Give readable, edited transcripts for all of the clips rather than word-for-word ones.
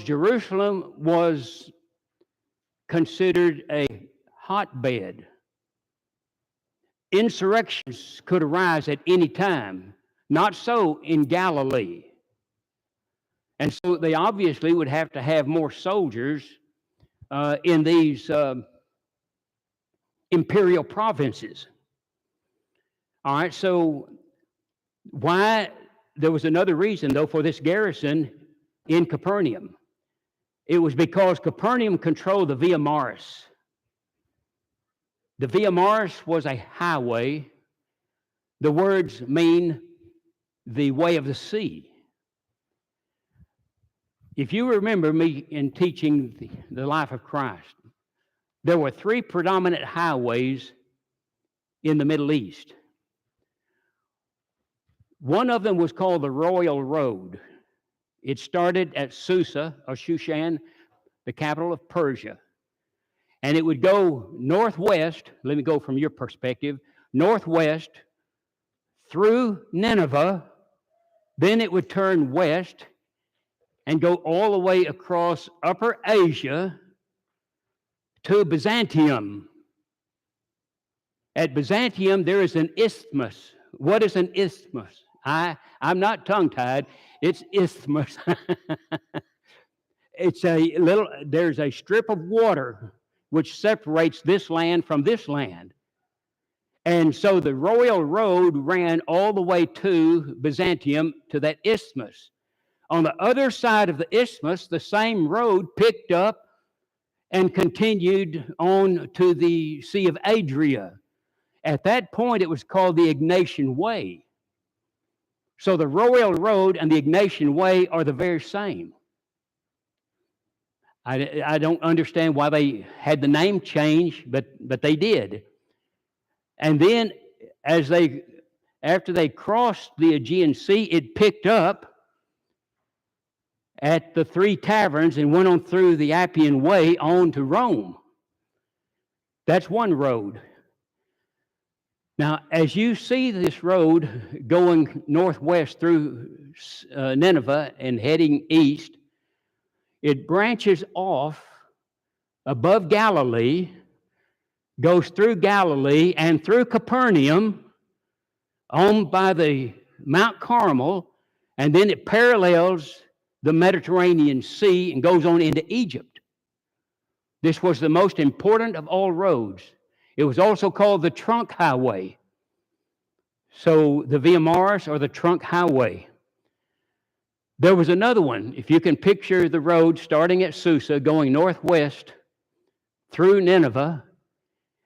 Jerusalem was considered a hotbed. Insurrections could arise at any time. Not so in Galilee. And so they obviously would have to have more soldiers in these imperial provinces. All right, so why? There was another reason, though, for this garrison in Capernaum. It was because Capernaum controlled the Via Maris. The Via Maris was a highway. The words mean the way of the sea. If you remember me in teaching the life of Christ, there were three predominant highways in the Middle East. One of them was called the Royal Road. It started at Susa, or Shushan, the capital of Persia. And it would go northwest, let me go from your perspective, northwest through Nineveh, then it would turn west and go all the way across Upper Asia to Byzantium. At Byzantium, there is an isthmus. What is an isthmus? I'm not tongue-tied. It's isthmus. There's a strip of water which separates this land from this land. And so the Royal Road ran all the way to Byzantium, to that isthmus. On the other side of the isthmus, the same road picked up and continued on to the Sea of Adria. At that point, it was called the Egnatian Way. So the Royal Road and the Egnatian Way are the very same. I don't understand why they had the name change, but they did. And then after they crossed the Aegean Sea, it picked up at the Three Taverns and went on through the Appian Way on to Rome. That's one road. Now, as you see this road going northwest through Nineveh and heading east, it branches off above Galilee, goes through Galilee and through Capernaum, on by the Mount Carmel, and then it parallels the Mediterranean Sea and goes on into Egypt. This was the most important of all roads. It was also called the Trunk Highway. So the Via Maris, or the Trunk Highway. There was another one. If you can picture the road starting at Susa, going northwest through Nineveh,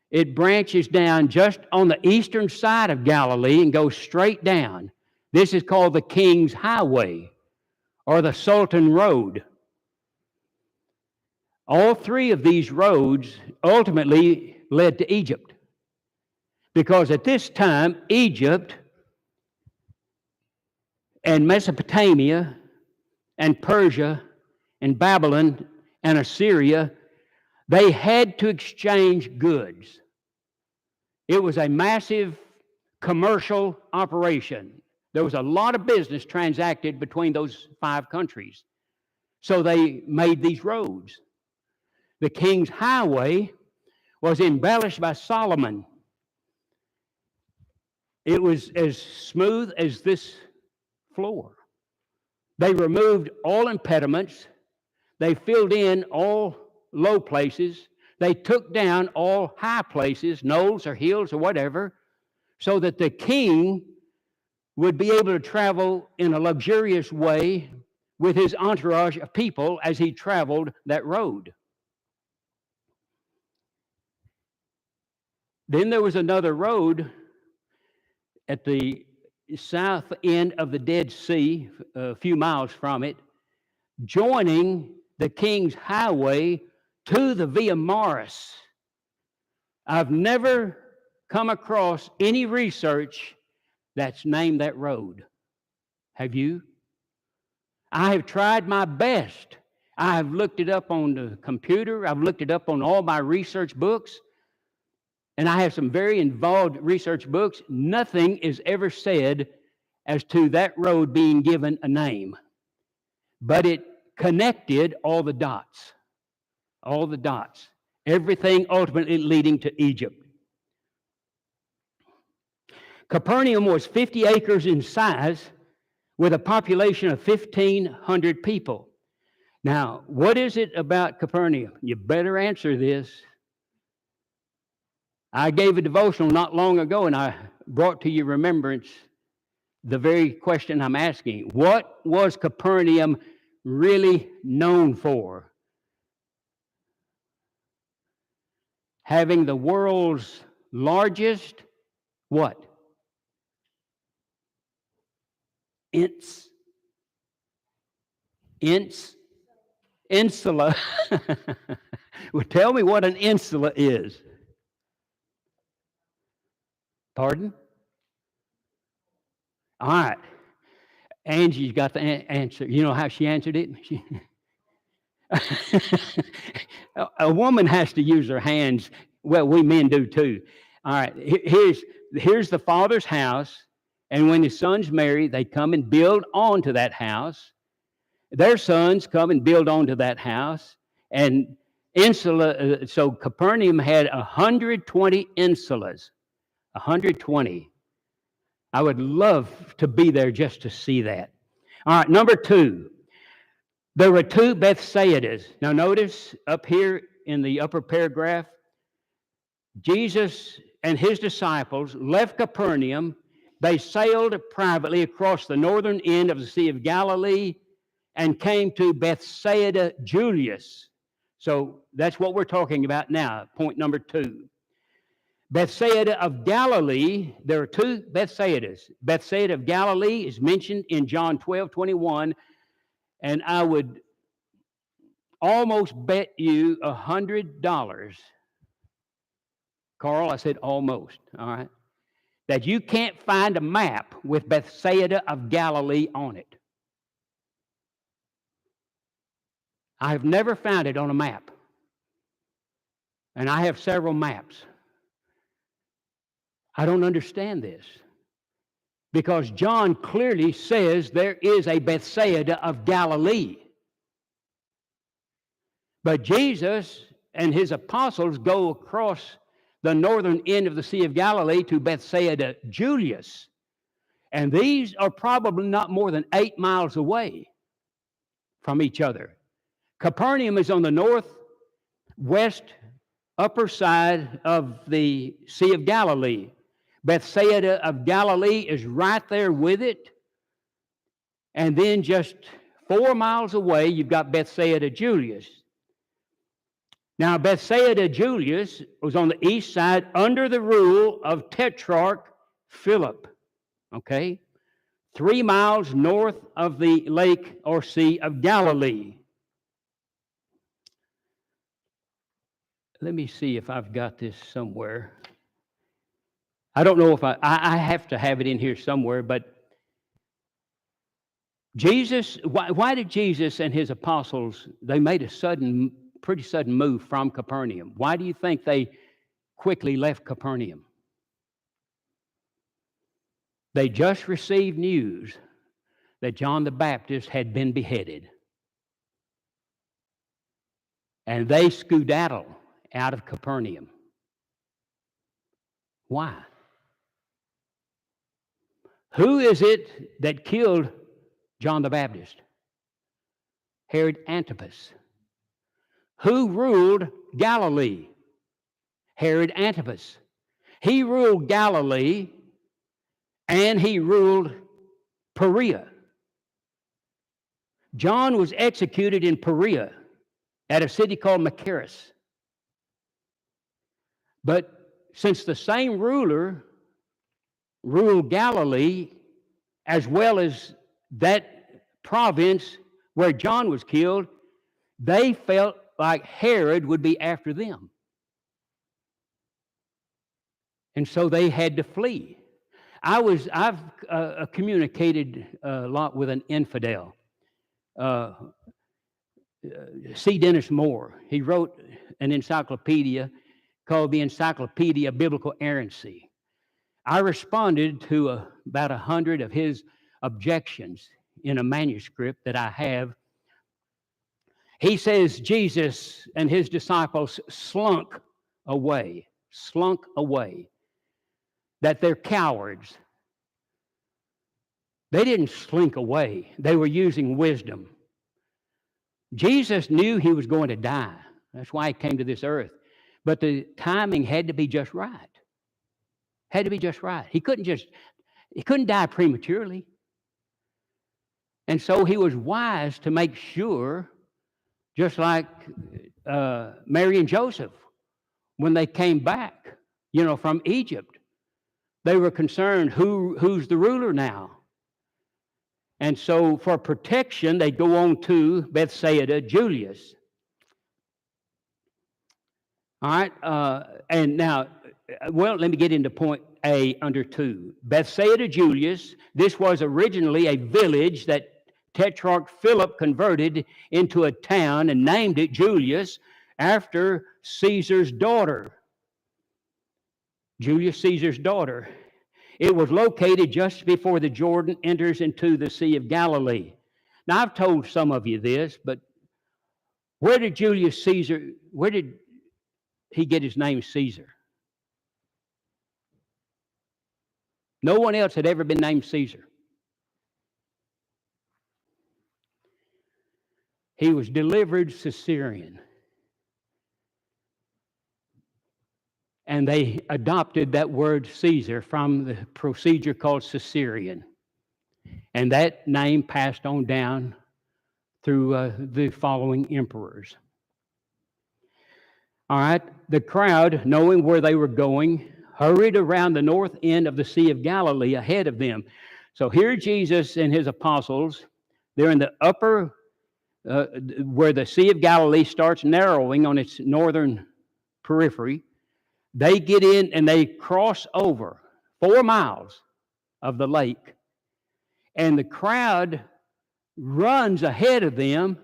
it branches down just on the eastern side of Galilee and goes straight down. This is called the King's Highway, or the Sultan Road. All three of these roads ultimately led to Egypt, because at this time, Egypt and Mesopotamia and Persia and Babylon and Assyria, they had to exchange goods. It was a massive commercial operation. There was a lot of business transacted between those five countries. So they made these roads. The King's Highway was embellished by Solomon. It was as smooth as this floor. They removed all impediments. They filled in all low places. They took down all high places, knolls or hills or whatever, so that the king would be able to travel in a luxurious way with his entourage of people as he traveled that road. Then there was another road at the south end of the Dead Sea, a few miles from it, joining the King's Highway to the Via Maris. I've never come across any research that's named that road. Have you? I have tried my best. I have looked it up on the computer. I've looked it up on all my research books. And I have some very involved research books. Nothing is ever said as to that road being given a name. But it connected all the dots. All the dots. Everything ultimately leading to Egypt. Capernaum was 50 acres in size with a population of 1,500 people. Now, what is it about Capernaum? You better answer this. I gave a devotional not long ago, and I brought to your remembrance the very question I'm asking. What was Capernaum really known for? Having the world's largest what? Insula. Well, tell me what an insula is. Pardon? All right. Angie's got the answer. You know how she answered it? A woman has to use her hands. Well, we men do too. All right. Here's the father's house. And when his sons marry, they come and build onto that house. Their sons come and build onto that house. And insula, so Capernaum had 120 insulas. 120. I would love to be there just to see that. All right, number 2. There were 2 Bethsaidas. Now notice up here in the upper paragraph, Jesus and his disciples left Capernaum. They sailed privately across the northern end of the Sea of Galilee and came to Bethsaida Julius. So that's what we're talking about now, point number 2. Bethsaida of Galilee, there are 2 Bethsaidas. Bethsaida of Galilee is mentioned in John 12:21, and I would almost bet you $100, Carl, I said almost, all right, that you can't find a map with Bethsaida of Galilee on it. I've never found it on a map. And I have several maps. I don't understand this. Because John clearly says there is a Bethsaida of Galilee. But Jesus and his apostles go across the northern end of the Sea of Galilee to Bethsaida Julius. And these are probably not more than 8 miles away from each other. Capernaum is on the northwest upper side of the Sea of Galilee. Bethsaida of Galilee is right there with it. And then just 4 miles away, you've got Bethsaida Julius. Now, Bethsaida Julius was on the east side under the rule of Tetrarch Philip. Okay? 3 miles north of the lake or Sea of Galilee. Let me see if I've got this somewhere. I don't know if I have to have it in here somewhere, but Jesus, why did Jesus and his apostles, they made a pretty sudden move from Capernaum? Why do you think they quickly left Capernaum? They just received news that John the Baptist had been beheaded. And they skedaddled out of Capernaum. Why? Who is it that killed John the Baptist? Herod Antipas. Who ruled Galilee? Herod Antipas. He ruled Galilee and he ruled Perea. John was executed in Perea at a city called Machaerus. But since the same ruler ruled Galilee as well as that province where John was killed, they felt like Herod would be after them. And so they had to flee. I've communicated a lot with an infidel, C. Dennis Moore. He wrote an encyclopedia called the Encyclopedia of Biblical Errancy. I responded to about 100 of his objections in a manuscript that I have. He says Jesus and his disciples slunk away, that they're cowards. They didn't slink away. They were using wisdom. Jesus knew he was going to die. That's why he came to this earth. But the timing had to be just right. Had to be just right. He couldn't die prematurely. And so he was wise to make sure, just like Mary and Joseph, when they came back, from Egypt, they were concerned, who's the ruler now? And so for protection, they go on to Bethsaida, Julius. All right, and now, let me get into point A under 2. Bethsaida, Julius, this was originally a village that Tetrarch Philip converted into a town and named it Julius after Caesar's daughter. Julius Caesar's daughter. It was located just before the Jordan enters into the Sea of Galilee. Now, I've told some of you this, but where did he get his name Caesar? No one else had ever been named Caesar. He was delivered Caesarean. And they adopted that word Caesar from the procedure called Caesarean. And that name passed on down through the following emperors. All right, the crowd, knowing where they were going, hurried around the north end of the Sea of Galilee ahead of them. So here Jesus and his apostles, they're in the upper, where the Sea of Galilee starts narrowing on its northern periphery. They get in and they cross over 4 miles of the lake. And the crowd runs ahead of them.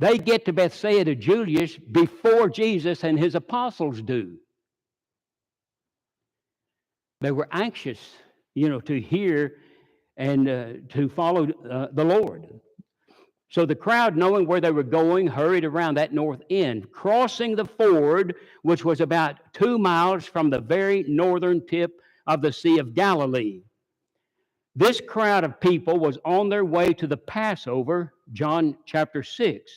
They get to Bethsaida, Julius, before Jesus and his apostles do. They were anxious, to hear and to follow the Lord. So the crowd, knowing where they were going, hurried around that north end, crossing the ford, which was about 2 miles from the very northern tip of the Sea of Galilee. This crowd of people was on their way to the Passover, John chapter 6.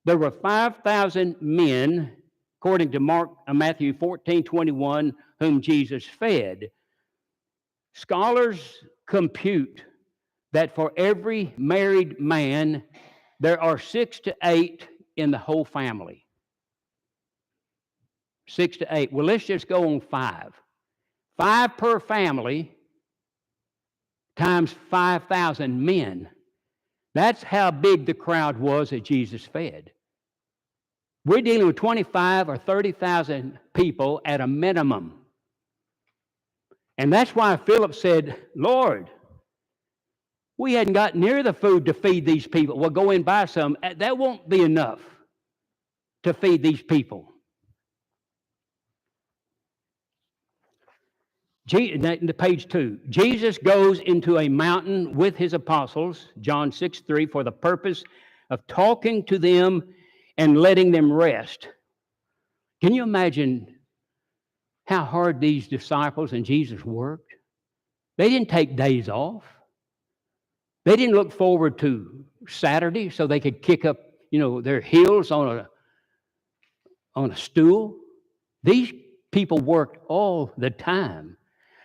There were 5,000 men, according to Matthew 14:21, whom Jesus fed. Scholars compute that for every married man, there are 6 to 8 in the whole family. 6 to 8. Well, let's just go on 5. 5 per family times 5,000 men. That's how big the crowd was that Jesus fed. We're dealing with 25 or 30,000 people at a minimum. And that's why Philip said, Lord, we hadn't got near the food to feed these people. We'll go and buy some. That won't be enough to feed these people. Page 2. Jesus goes into a mountain with his apostles, John 6:3, for the purpose of talking to them and letting them rest. Can you imagine how hard these disciples and Jesus worked? They didn't take days off. They didn't look forward to Saturday so they could kick up, their heels on a stool. These people worked all the time.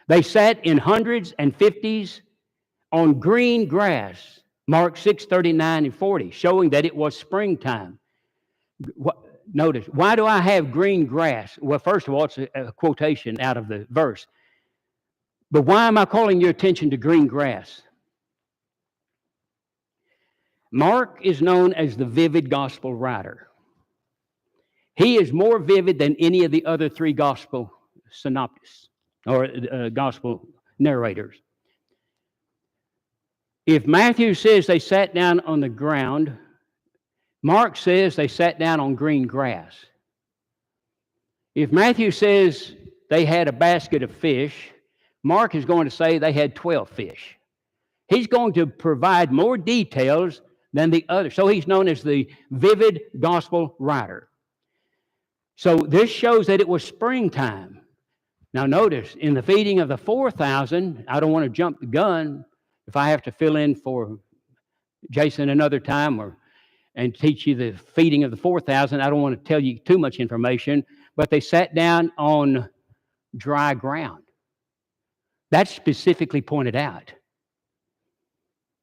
They sat in hundreds and fifties on green grass, Mark 6:39 and 40, showing that it was springtime. Notice, why do I have green grass? Well, first of all, it's a quotation out of the verse. But why am I calling your attention to green grass? Mark is known as the vivid gospel writer. He is more vivid than any of the other 3 gospel synoptists or gospel narrators. If Matthew says they sat down on the ground, Mark says they sat down on green grass. If Matthew says they had a basket of fish, Mark is going to say they had 12 fish. He's going to provide more details than the other. So he's known as the vivid gospel writer. So this shows that it was springtime. Now notice, in the feeding of the 4,000, I don't want to jump the gun. If I have to fill in for Jason another time and teach you the feeding of the 4,000, I don't want to tell you too much information, but they sat down on dry ground. That's specifically pointed out.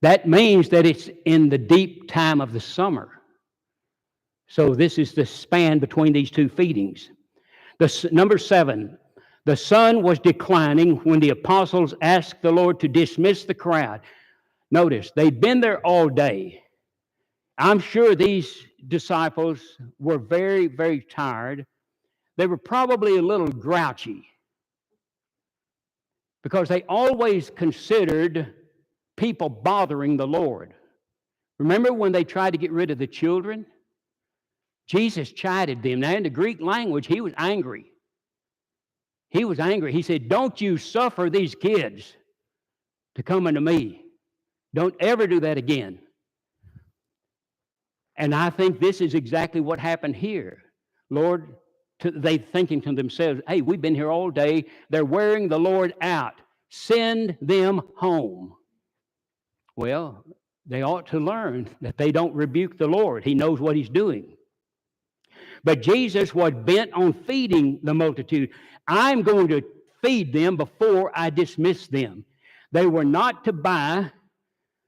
That means that it's in the deep time of the summer. So this is the span between these two feedings. Number 7, the sun was declining when the apostles asked the Lord to dismiss the crowd. Notice, they'd been there all day. I'm sure these disciples were very, very tired. They were probably a little grouchy because they always considered people bothering the Lord. Remember when they tried to get rid of the children? Jesus chided them. Now, in the Greek language, he was angry. He was angry. He said, "Don't you suffer these kids to come unto me. Don't ever do that again." And I think this is exactly what happened here. Lord, they thinking to themselves, hey, we've been here all day. They're wearing the Lord out. Send them home. Well, they ought to learn that they don't rebuke the Lord. He knows what he's doing. But Jesus was bent on feeding the multitude. I'm going to feed them before I dismiss them. They were not to buy,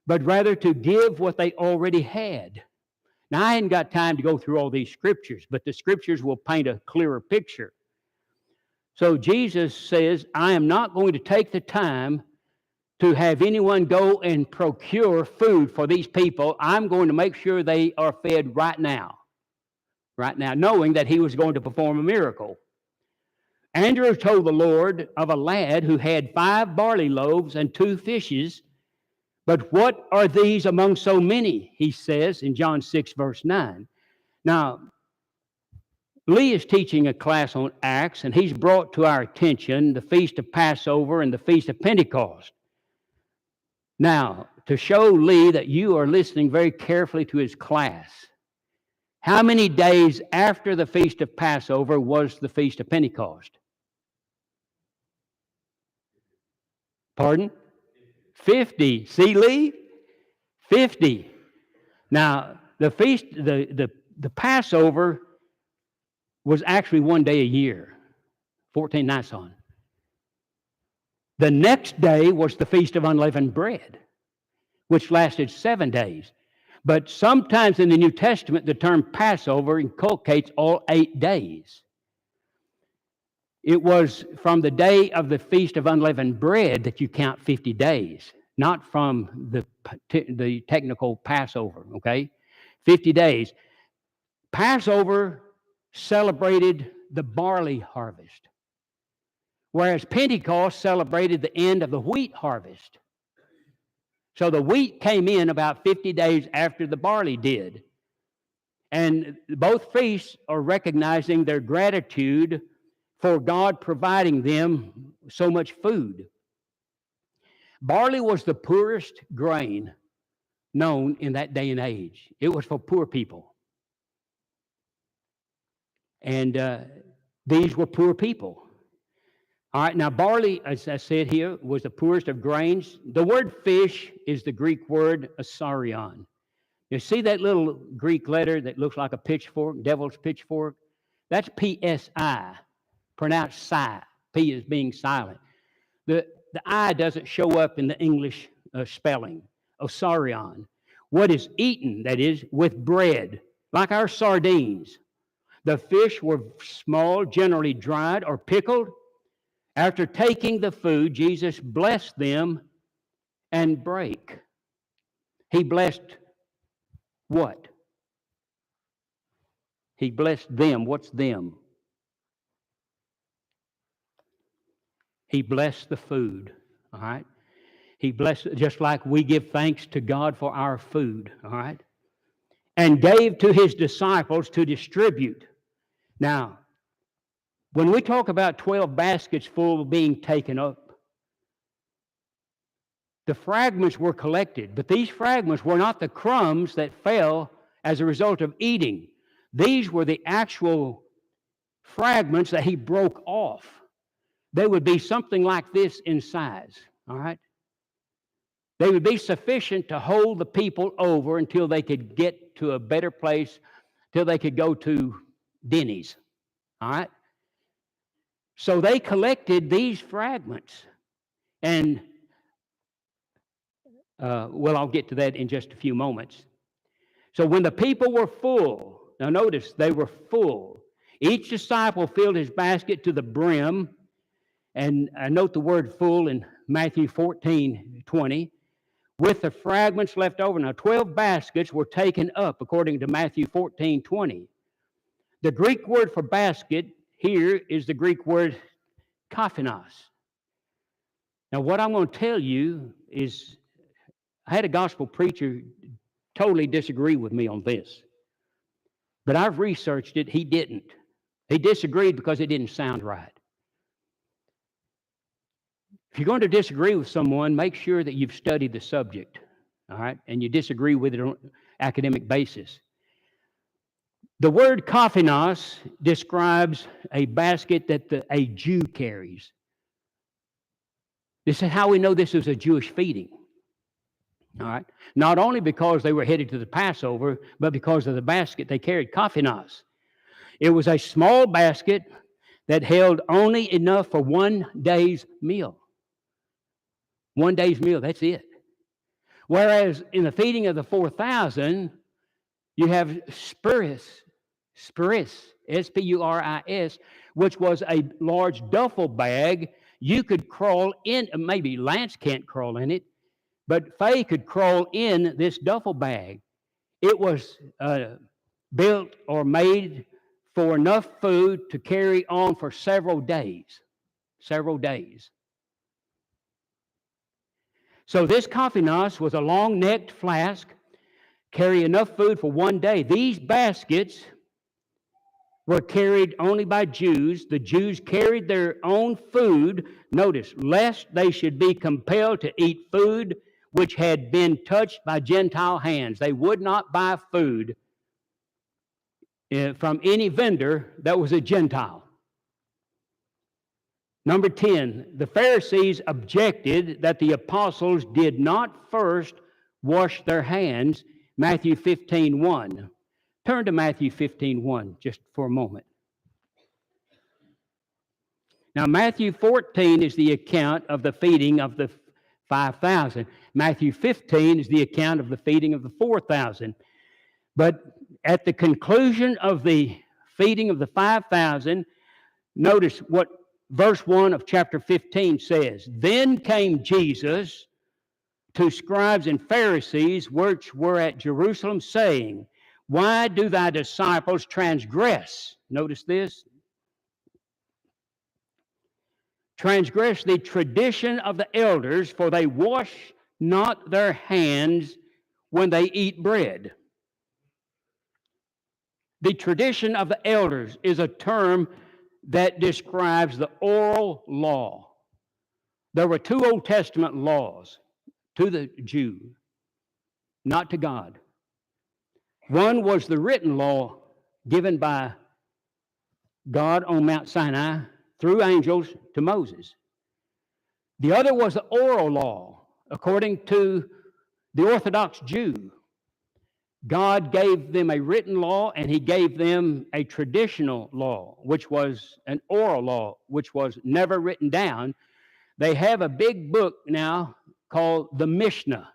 but rather to give what they already had. Now, I hadn't got time to go through all these scriptures, but the scriptures will paint a clearer picture. So Jesus says, I am not going to take the time to have anyone go and procure food for these people. I'm going to make sure they are fed right now, knowing that he was going to perform a miracle. Andrew told the Lord of a lad who had 5 barley loaves and 2 fishes. But what are these among so many? He says in John 6, verse 9. Now, Lee is teaching a class on Acts, and he's brought to our attention the Feast of Passover and the Feast of Pentecost. Now, to show Lee that you are listening very carefully to his class, how many days after the Feast of Passover was the Feast of Pentecost? Pardon? 50. See, Lee? 50. Now, the feast, the Passover was actually one day a year, 14 Nisan. The next day was the Feast of Unleavened Bread, which lasted 7 days. But sometimes in the New Testament, the term Passover inculcates all 8 days. It was from the day of the Feast of Unleavened Bread that you count 50 days, not from the technical Passover, okay? 50 days. Passover celebrated the barley harvest, whereas Pentecost celebrated the end of the wheat harvest. So the wheat came in about 50 days after the barley did. And both feasts are recognizing their gratitude for God providing them so much food. Barley was the poorest grain known in that day and age. It was for poor people. And these were poor people. All right, now barley, as I said here, was the poorest of grains. The word fish is the Greek word asarion. You see that little Greek letter that looks like a pitchfork, devil's pitchfork? That's PSI, pronounced psi. P is being silent. The I doesn't show up in the English spelling. Osarion. What is eaten, that is, with bread, like our sardines. The fish were small, generally dried or pickled. After taking the food, Jesus blessed them and brake. He blessed what? He blessed them. What's them? He blessed the food, all right? He blessed, just like we give thanks to God for our food, all right? And gave to his disciples to distribute. Now, when we talk about 12 baskets full being taken up, the fragments were collected, but these fragments were not the crumbs that fell as a result of eating. These were the actual fragments that he broke off. They would be something like this in size, all right? They would be sufficient to hold the people over until they could get to a better place, till they could go to Denny's, all right? So they collected these fragments. And, I'll get to that in just a few moments. So when the people were full, now notice, they were full. Each disciple filled his basket to the brim. And I note the word full in Matthew 14:20, with the fragments left over. Now, 12 baskets were taken up, according to Matthew 14:20. The Greek word for basket here is the Greek word Coffinos. Now, what I'm going to tell you is, I had a gospel preacher totally disagree with me on this. But I've researched it. He didn't. He disagreed because it didn't sound right. If you're going to disagree with someone, make sure that you've studied the subject, all right, and you disagree with it on an academic basis. The word Coffinos describes a basket that a Jew carries. This is how we know this is a Jewish feeding, all right? Not only because they were headed to the Passover, but because of the basket they carried, Coffinos. It was a small basket that held only enough for one day's meal. One day's meal, that's it. Whereas in the feeding of the 4,000, you have spuris, S-P-U-R-I-S, which was a large duffel bag. You could crawl in, maybe Lance can't crawl in it, but Faye could crawl in this duffel bag. It was built or made for enough food to carry on for several days. So this Coffinos was a long-necked flask, carry enough food for one day. These baskets were carried only by Jews. The Jews carried their own food, notice, lest they should be compelled to eat food which had been touched by Gentile hands. They would not buy food from any vendor that was a Gentile. Number 10, the Pharisees objected that the apostles did not first wash their hands, Matthew 15:1. Turn to Matthew 15:1 just for a moment. Now, Matthew 14 is the account of the feeding of the 5,000. Matthew 15 is the account of the feeding of the 4,000. But at the conclusion of the feeding of the 5,000, notice what verse 1 of chapter 15 says. Then came Jesus to scribes and Pharisees which were at Jerusalem, saying, why do thy disciples transgress? Notice this. Transgress the tradition of the elders, for they wash not their hands when they eat bread. The tradition of the elders is a term that describes the oral law. There were two Old Testament laws to the Jew, not to God. One was the written law given by God on Mount Sinai through angels to Moses. The other was the oral law, according to the Orthodox Jew. God gave them a written law, and he gave them a traditional law, which was an oral law, which was never written down. They have a big book now called the Mishnah.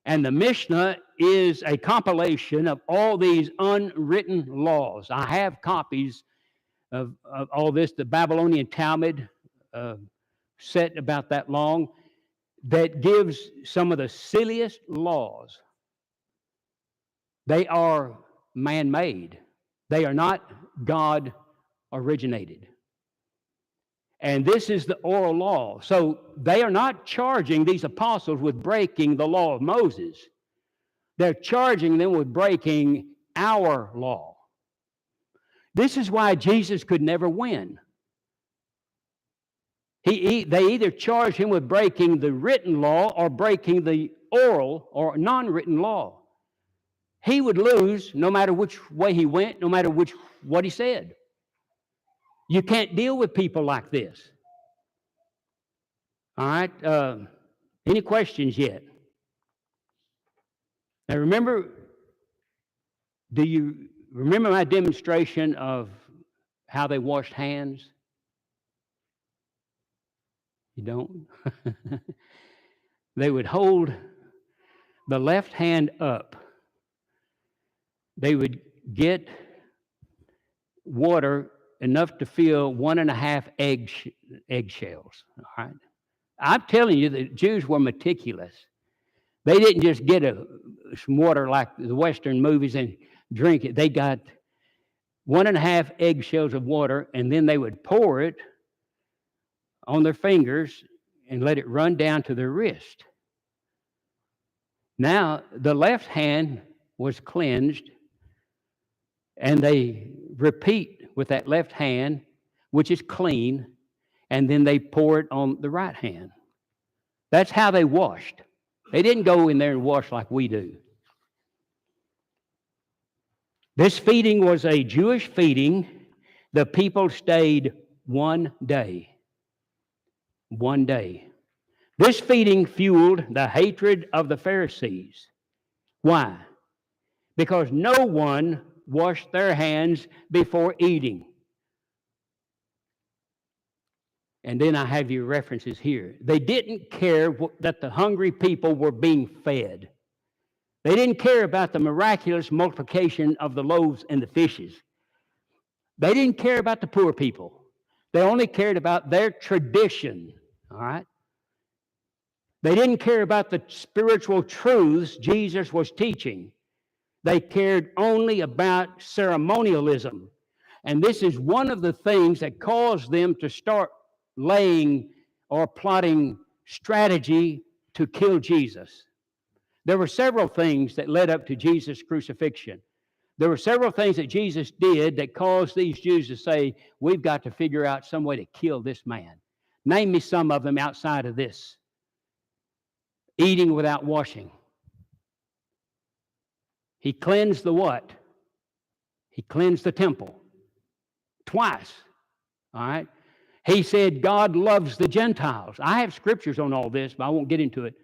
And the Mishnah is a compilation of all these unwritten laws. I have copies of all this, the Babylonian Talmud, set about that long, that gives some of the silliest laws. They are man-made. They are not God-originated. And this is the oral law. So they are not charging these apostles with breaking the law of Moses. They're charging them with breaking our law. This is why Jesus could never win. They either charged him with breaking the written law or breaking the oral or non-written law. He would lose no matter which way he went, no matter what he said. You can't deal with people like this. All right? Any questions yet? Now remember, do you remember my demonstration of how they washed hands? You don't? They would hold the left hand up. They would get water enough to fill 1.5 eggshells. All right? I'm telling you, the Jews were meticulous. They didn't just get some water like the Western movies and drink it. They got 1.5 eggshells of water, and then they would pour it on their fingers and let it run down to their wrist. Now, the left hand was cleansed, and they repeat with that left hand, which is clean, and then they pour it on the right hand. That's how they washed. They didn't go in there and wash like we do. This feeding was a Jewish feeding. The people stayed 1 day. 1 day. This feeding fueled the hatred of the Pharisees. Why? Because no one washed their hands before eating. And then I have your references here. They didn't care that the hungry people were being fed. They didn't care about the miraculous multiplication of the loaves and the fishes. They didn't care about the poor people. They only cared about their tradition, all right? They didn't care about the spiritual truths Jesus was teaching. They cared only about ceremonialism. And this is one of the things that caused them to start laying or plotting strategy to kill Jesus. There were several things that led up to Jesus' crucifixion. There were several things that Jesus did that caused these Jews to say, we've got to figure out some way to kill this man. Name me some of them outside of this. Eating without washing. He cleansed the what? He cleansed the temple. Twice. All right? He said God loves the Gentiles. I have scriptures on all this, but I won't get into it.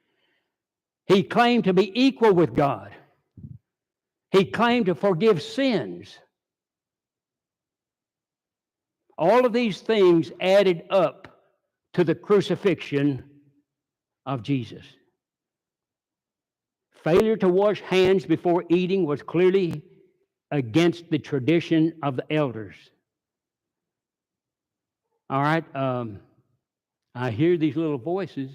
He claimed to be equal with God. He claimed to forgive sins. All of these things added up to the crucifixion of Jesus. Failure to wash hands before eating was clearly against the tradition of the elders. All right, I hear these little voices.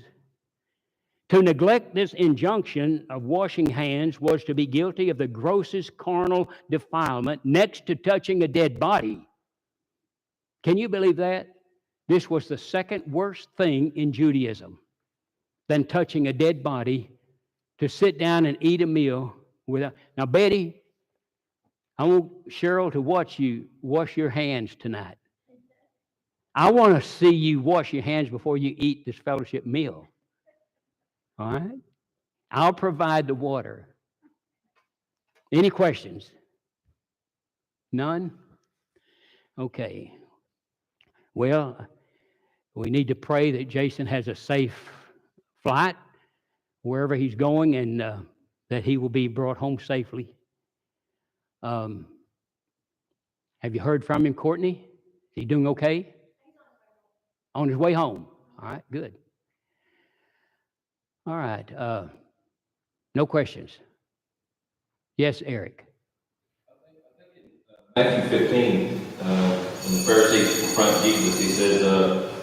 To neglect this injunction of washing hands was to be guilty of the grossest carnal defilement next to touching a dead body. Can you believe that? This was the second worst thing in Judaism than touching a dead body, to sit down and eat a meal without. Now, Betty, I want Cheryl to watch you wash your hands tonight. I want to see you wash your hands before you eat this fellowship meal. All right? I'll provide the water. Any questions? None? Okay. Well, we need to pray that Jason has a safe flight wherever he's going, and that he will be brought home safely. Have you heard from him, Courtney? Is he doing okay? On his way home. All right, good. All right. No questions. Yes, Eric. Matthew 15, when the Pharisees confront Jesus, he says,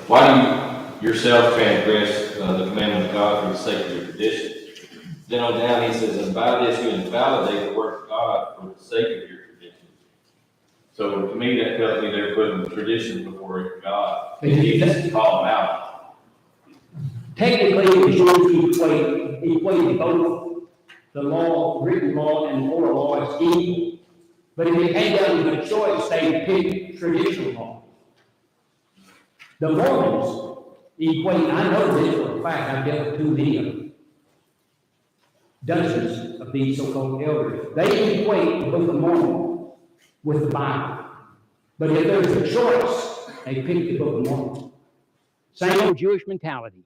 why do you yourself transgress the commandment of God for the sake of your tradition? Then on down he says, and by this you invalidate the word of God for the sake of your tradition. So to me that tells me they're putting tradition before God. And Jesus called them out. Technically, the Jews equate both the law, written law, and oral law as equal. But if it came down to the choice, they picked traditional law. The Mormons equate, I know this for a fact, I've dealt with too many of them. Dozens of these so-called elders. They equate the Book of Mormon with the Bible. But if there's a choice, they pick the Book of Mormon. Same old Jewish mentality.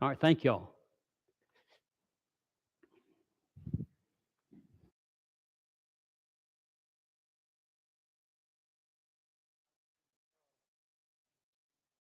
All right, thank y'all.